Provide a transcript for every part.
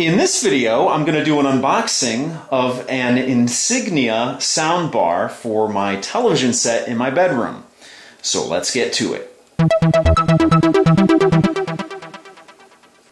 In this video, I'm going to do an unboxing of an Insignia soundbar for my television set in my bedroom. So let's get to it.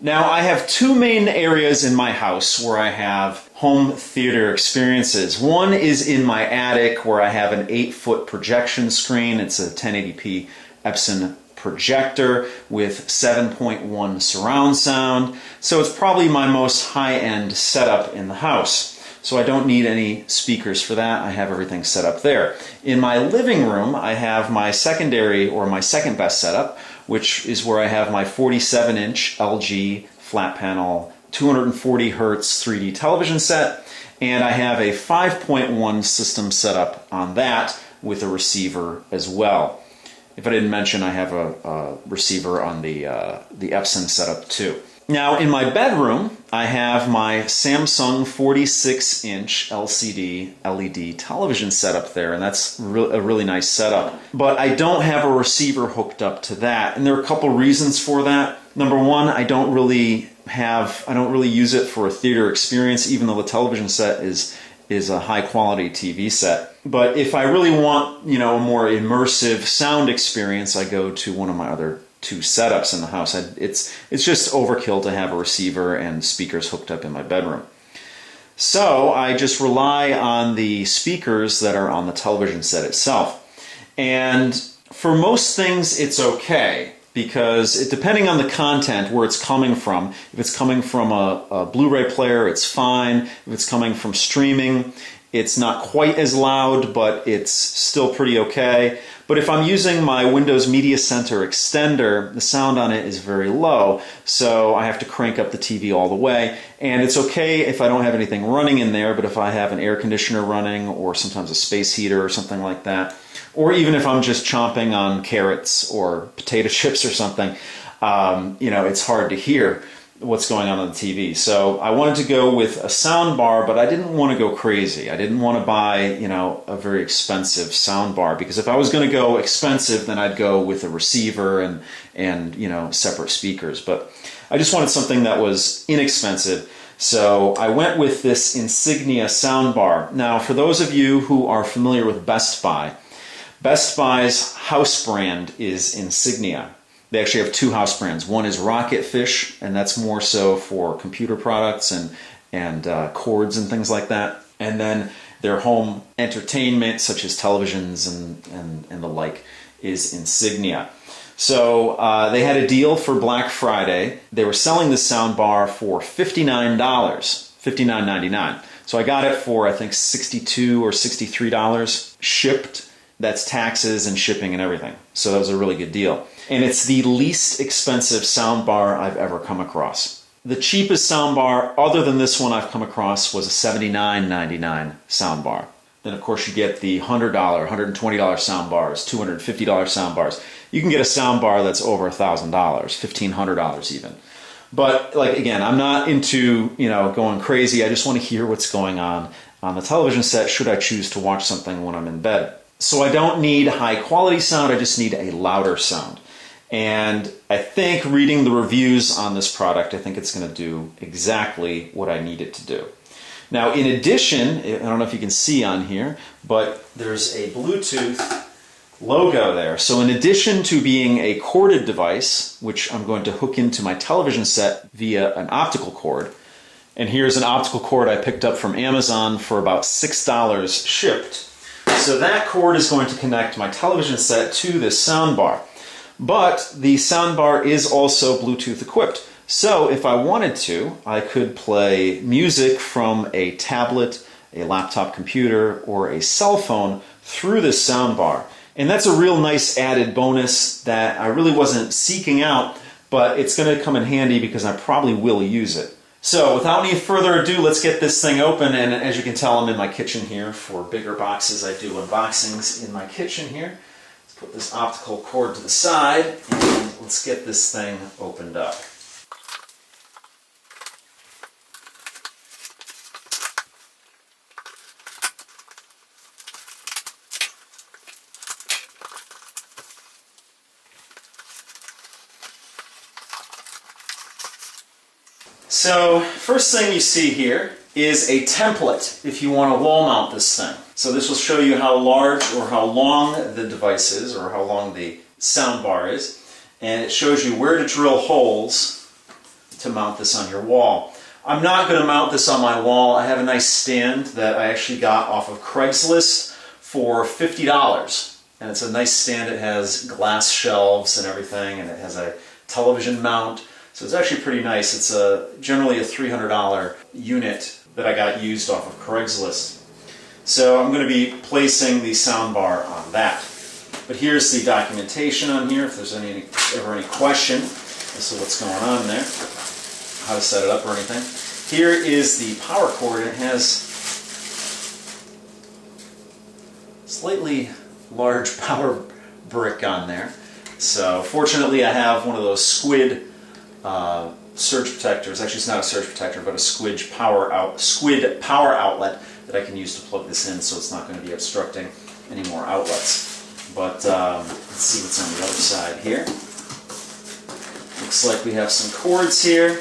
Now, I have two main areas in my house where I have home theater experiences. One is in my attic where I have an 8-foot projection screen. It's a 1080p Epson projector with 7.1 surround sound. So it's probably my most high-end setup in the house. So I don't need any speakers for that. I have everything set up there. In my living room, I have my secondary or my second best setup, which is where I have my 47-inch LG flat panel 240 hertz 3D television set, and I have a 5.1 system set up on that with a receiver as well. If I didn't mention, I have a receiver on the Epson setup too. Now, in my bedroom, I have my Samsung 46-inch LCD LED television setup there, and that's a really nice setup. But I don't have a receiver hooked up to that, and there are a couple reasons for that. Number one, I don't really use it for a theater experience, even though the television set is a high-quality TV set. But if I really want, a more immersive sound experience, I go to one of my other two setups in the house. It's just overkill to have a receiver and speakers hooked up in my bedroom. So I just rely on the speakers that are on the television set itself. And for most things, it's okay, because depending on the content, where it's coming from, if it's coming from a Blu-ray player, it's fine. If it's coming from streaming, it's not quite as loud, but it's still pretty okay. But if I'm using my Windows Media Center extender, the sound on it is very low, so I have to crank up the TV all the way. And it's okay if I don't have anything running in there, but if I have an air conditioner running, or sometimes a space heater or something like that, or even if I'm just chomping on carrots or potato chips or something, it's hard to hear what's going on the TV. So I wanted to go with a sound bar, but I didn't want to go crazy. I didn't want to buy, a very expensive sound bar, because if I was going to go expensive, then I'd go with a receiver and separate speakers. But I just wanted something that was inexpensive. So I went with this Insignia Soundbar. Now, for those of you who are familiar with Best Buy's house brand is Insignia. They actually have two house brands. One is Rocketfish, and that's more so for computer products and cords and things like that. And then their home entertainment, such as televisions and the like, is Insignia. So they had a deal for Black Friday. They were selling this soundbar for $59, $59.99. So I got it for, I think, $62 or $63 shipped. That's taxes and shipping and everything. So that was a really good deal. And it's the least expensive soundbar I've ever come across. The cheapest soundbar, other than this one I've come across, was a $79.99 soundbar. Then, of course, you get the $100, $120 soundbars, $250 soundbars. You can get a soundbar that's over $1,000, $1,500 even. But, again, I'm not into, going crazy. I just want to hear what's going on the television set should I choose to watch something when I'm in bed. So I don't need high quality sound, I just need a louder sound. And I think reading the reviews on this product, I think it's going to do exactly what I need it to do. Now, in addition, I don't know if you can see on here, but there's a Bluetooth logo there. So in addition to being a corded device, which I'm going to hook into my television set via an optical cord, and here's an optical cord I picked up from Amazon for about $6 shipped. So that cord is going to connect my television set to this soundbar. But the soundbar is also Bluetooth equipped. So if I wanted to, I could play music from a tablet, a laptop computer, or a cell phone through this soundbar. And that's a real nice added bonus that I really wasn't seeking out, but it's going to come in handy because I probably will use it. So without any further ado, let's get this thing open. And as you can tell, I'm in my kitchen here. For bigger boxes, I do unboxings in my kitchen here. Let's put this optical cord to the side, and let's get this thing opened up. So first thing you see here is a template if you want to wall mount this thing. So this will show you how large or how long the device is, or how long the sound bar is, and it shows you where to drill holes to mount this on your wall. I'm not going to mount this on my wall. I have a nice stand that I actually got off of Craigslist for $50. And it's a nice stand. It has glass shelves and everything, and it has a television mount. So it's actually pretty nice. It's generally a $300 unit that I got used off of Craigslist. So I'm going to be placing the soundbar on that. But here's the documentation on here if there's ever any question as to what's going on there, how to set it up or anything. Here is the power cord. It has slightly large power brick on there. So fortunately I have one of those squid surge protectors. Actually, it's not a surge protector, but a squid power outlet that I can use to plug this in, so it's not going to be obstructing any more outlets. But let's see what's on the other side here. Looks like we have some cords here.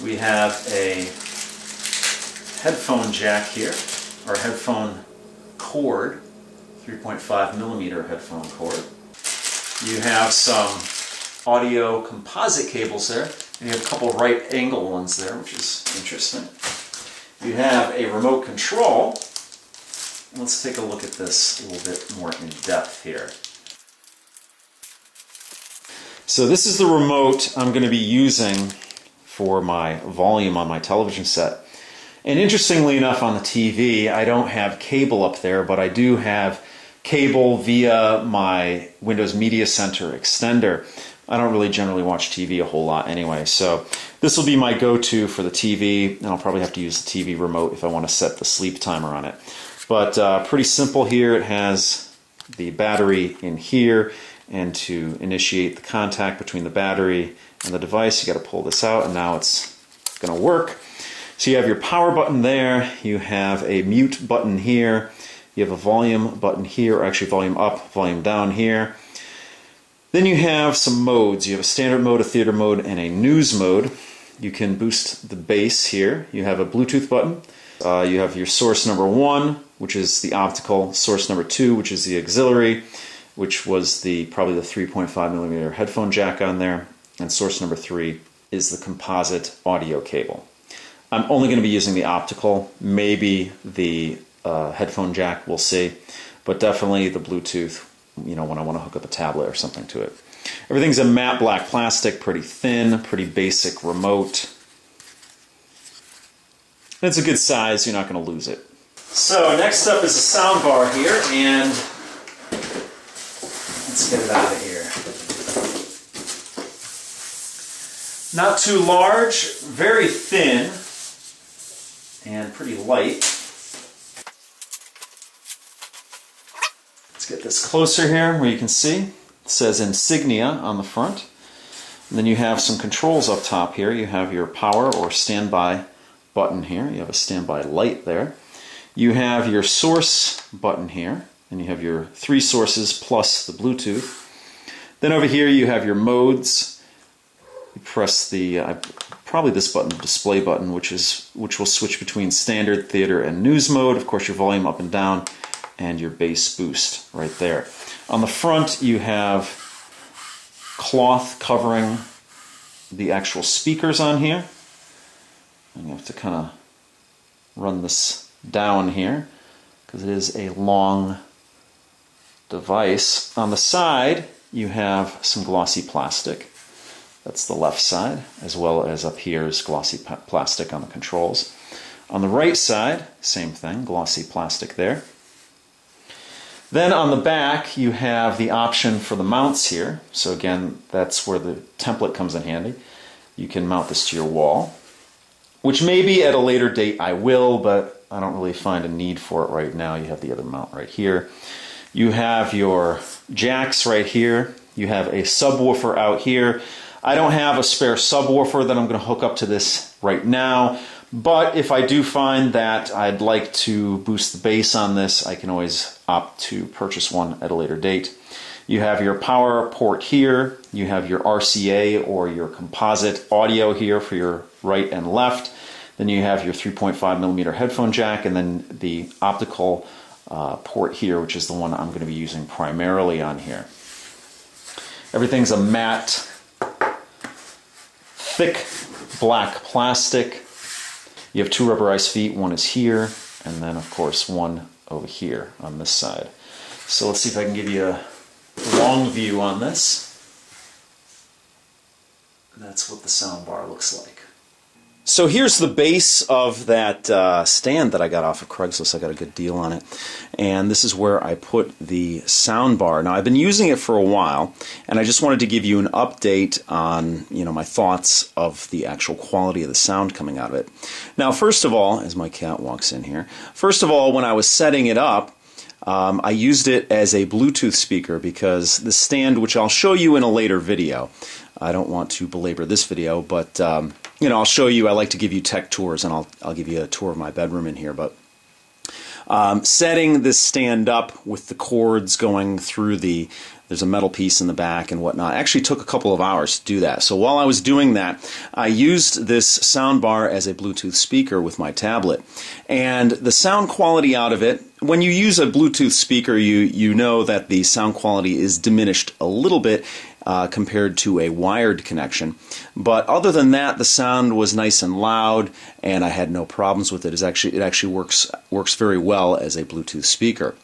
We have a headphone jack here, or headphone cord, 3.5 millimeter headphone cord. You have some audio composite cables there. And you have a couple right angle ones there, which is interesting. You have a remote control. Let's take a look at this a little bit more in depth here. So this is the remote I'm going to be using for my volume on my television set. And interestingly enough, on the TV, I don't have cable up there, but I do have cable via my Windows Media Center extender. I don't really generally watch TV a whole lot anyway, so this will be my go-to for the TV, and I'll probably have to use the TV remote if I want to set the sleep timer on it. But pretty simple here. It has the battery in here, and to initiate the contact between the battery and the device, you got to pull this out, and now it's going to work. So you have your power button there, you have a mute button here, you have a volume button here, or actually volume up, volume down here. Then you have some modes. You have a standard mode, a theater mode, and a news mode. You can boost the bass here. You have a Bluetooth button. You have your source number 1, which is the optical, source number 2, which is the auxiliary, which was probably the 3.5 millimeter headphone jack on there, and source number 3 is the composite audio cable. I'm only going to be using the optical, maybe the headphone jack, we'll see, but definitely the Bluetooth, when I want to hook up a tablet or something to it. Everything's a matte black plastic, pretty thin, pretty basic remote. And it's a good size, you're not going to lose it. So next up is a sound bar here, and let's get it out of here. Not too large, very thin, and pretty light. Let's get this closer here where you can see. It says Insignia on the front. And then you have some controls up top here. You have your power or standby button here. You have a standby light there. You have your source button here. And you have your 3 sources plus the Bluetooth. Then over here you have your modes. You press probably this button, the display button, which will switch between standard, theater, and news mode. Of course, your volume up and down, and your bass boost right there. On the front, you have cloth covering the actual speakers on here. And you have to kind of run this down here because it is a long device. On the side, you have some glossy plastic. That's the left side, as well as up here is glossy plastic on the controls. On the right side, same thing, glossy plastic there. Then on the back, you have the option for the mounts here. So again, that's where the template comes in handy. You can mount this to your wall, which maybe at a later date I will, but I don't really find a need for it right now. You have the other mount right here. You have your jacks right here. You have a subwoofer out here. I don't have a spare subwoofer that I'm going to hook up to this right now, but if I do find that I'd like to boost the bass on this, I can always opt to purchase one at a later date. You have your power port here, you have your RCA or your composite audio here for your right and left, then you have your 3.5mm headphone jack, and then the optical port here, which is the one I'm going to be using primarily on here. Everything's a matte, thick black plastic. You have 2 rubberized feet, one is here, and then of course one over here on this side. So let's see if I can give you a long view on this. That's what the soundbar looks like. So here's the base of that stand that I got off of Craigslist. I got a good deal on it. And this is where I put the soundbar. Now I've been using it for a while, and I just wanted to give you an update on, my thoughts of the actual quality of the sound coming out of it. Now first of all, as my cat walks in here, first of all, when I was setting it up, I used it as a Bluetooth speaker because the stand, which I'll show you in a later video, I don't want to belabor this video, but I'll show you. I like to give you tech tours, and I'll give you a tour of my bedroom in here. But setting this stand up with the cords going through there's a metal piece in the back and whatnot, actually took a couple of hours to do that. So while I was doing that, I used this soundbar as a Bluetooth speaker with my tablet. And the sound quality out of it, when you use a Bluetooth speaker, you know that the sound quality is diminished a little bit compared to a wired connection. But other than that, the sound was nice and loud, and I had no problems with it. It actually works very well as a Bluetooth speaker.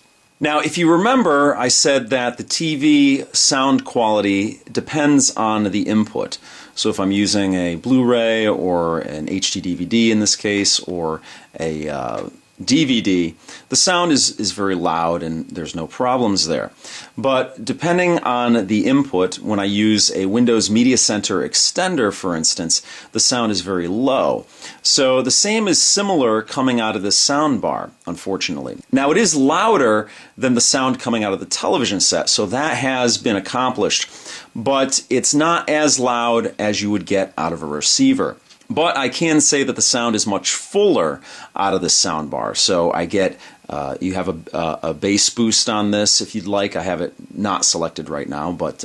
Now, if you remember, I said that the TV sound quality depends on the input. So if I'm using a Blu-ray or an HD DVD in this case, or a DVD, the sound is very loud and there's no problems there. But depending on the input, when I use a Windows Media Center extender, for instance, the sound is very low. So the same is similar coming out of this soundbar, unfortunately. Now it is louder than the sound coming out of the television set, so that has been accomplished, but it's not as loud as you would get out of a receiver. But I can say that the sound is much fuller out of this soundbar. So I get, you have a bass boost on this if you'd like. I have it not selected right now, but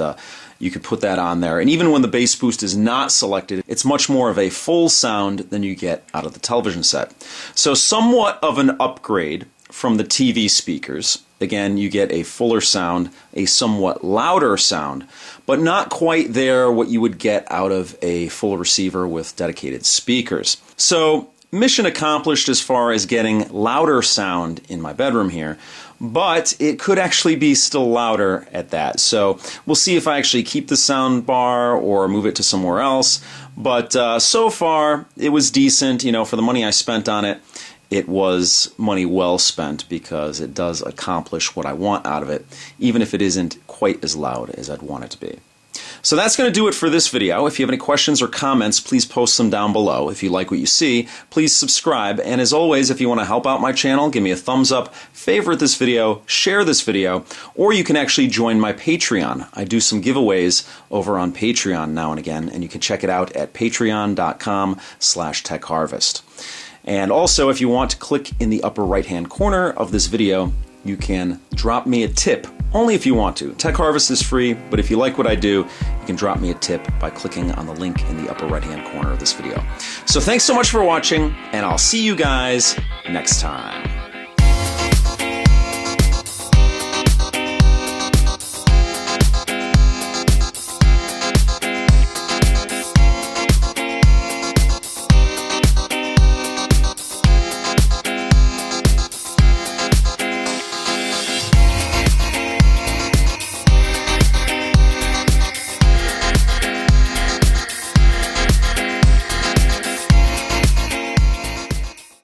you could put that on there. And even when the bass boost is not selected, it's much more of a full sound than you get out of the television set. So somewhat of an upgrade from the TV speakers. Again, you get a fuller sound, a somewhat louder sound, but not quite there what you would get out of a full receiver with dedicated speakers. So, mission accomplished as far as getting louder sound in my bedroom here, but it could actually be still louder at that. So, we'll see if I actually keep the sound bar or move it to somewhere else. But so far, it was decent. For the money I spent on it, it was money well spent because it does accomplish what I want out of it, even if it isn't quite as loud as I'd want it to be. So that's going to do it for this video. If you have any questions or comments, please post them down below. If you like what you see, please subscribe. And as always, if you want to help out my channel, give me a thumbs up, favorite this video, share this video, or you can actually join my Patreon. I do some giveaways over on Patreon now and again, and you can check it out at patreon.com/TechHarvest. And also, if you want to click in the upper right-hand corner of this video, you can drop me a tip, only if you want to. TechHarvest is free, but if you like what I do, you can drop me a tip by clicking on the link in the upper right-hand corner of this video. So thanks so much for watching, and I'll see you guys next time.